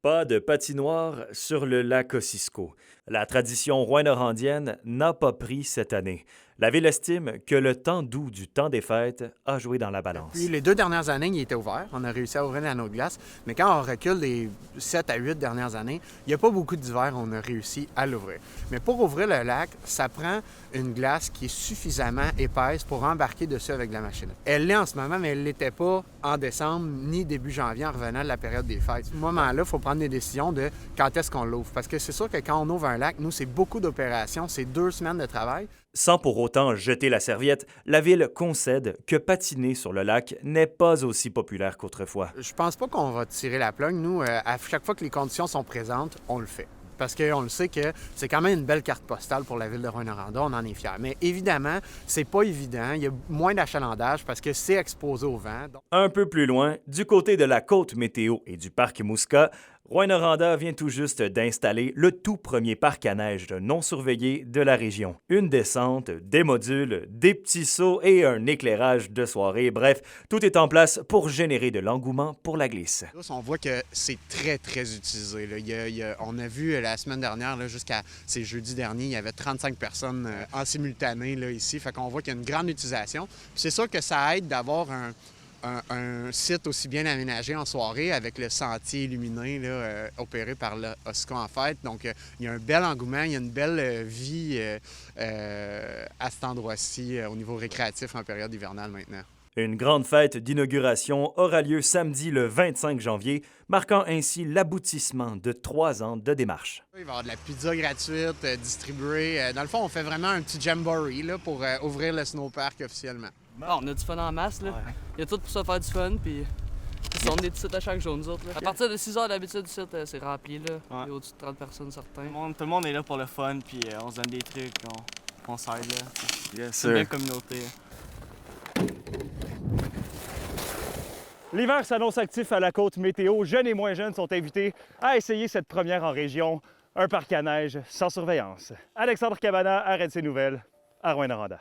Pas de patinoire sur le lac Kosciuszko. La tradition rouyn-norandienne n'a pas pris cette année. La ville estime que le temps doux du temps des fêtes a joué dans la balance. Puis les 2 dernières années, il était ouvert. On a réussi à ouvrir l'anneau de glace. Mais quand on recule les 7 à 8 dernières années, il n'y a pas beaucoup d'hiver, on a réussi à l'ouvrir. Mais pour ouvrir le lac, ça prend une glace qui est suffisamment épaisse pour embarquer dessus avec de la machine. Elle l'est en ce moment, mais elle ne l'était pas en décembre ni début janvier en revenant de la période des fêtes. À ce moment-là, il faut prendre des décisions de quand est-ce qu'on l'ouvre. Parce que c'est sûr que quand on ouvre un lac, nous, c'est beaucoup d'opérations, c'est 2 semaines de travail. Sans pour autant jeter la serviette, la ville concède que patiner sur le lac n'est pas aussi populaire qu'autrefois. Je pense pas qu'on va tirer la plug. Nous, à chaque fois que les conditions sont présentes, on le fait. Parce qu'on le sait que c'est quand même une belle carte postale pour la ville de Rouyn-Noranda, on en est fiers. Mais évidemment, c'est pas évident, il y a moins d'achalandage parce que c'est exposé au vent. Un peu plus loin, du côté de la côte météo et du parc Muska, Rouyn-Noranda vient tout juste d'installer le tout premier parc à neige non surveillé de la région. Une descente, des modules, des petits sauts et un éclairage de soirée. Bref, tout est en place pour générer de l'engouement pour la glisse. On voit que c'est très, très utilisé. Là. On a vu la semaine dernière, jusqu'à jeudi dernier, il y avait 35 personnes en simultané là, ici. Fait qu'on voit qu'il y a une grande utilisation. Puis c'est sûr que ça aide d'avoir un site aussi bien aménagé en soirée avec le sentier illuminé là, opéré par le OSCA en fait. Donc, il y a un bel engouement, il y a une belle vie à cet endroit-ci au niveau récréatif en période hivernale maintenant. Une grande fête d'inauguration aura lieu samedi le 25 janvier, marquant ainsi l'aboutissement de 3 ans de démarche. Il va y avoir de la pizza gratuite distribuée. Dans le fond, on fait vraiment un petit jamboree là, pour ouvrir le snowpark officiellement. Bon, on a du fun en masse, là. Ouais. Il y a tout pour se faire du fun, puis on est ici à chaque jour, nous autres. Là. À partir de 6 h d'habitude, le site, c'est rempli, là. Ouais. Il y a au-dessus de 30 personnes, certains. Tout le monde est là pour le fun, puis on se donne des trucs, on s'aide, là. Yes, C'est une belle communauté. L'hiver s'annonce actif à la côte météo. Jeunes et moins jeunes sont invités à essayer cette première en région, un parc à neige sans surveillance. Alexandre Cabana, RNC Nouvelles, à Rouyn-Noranda.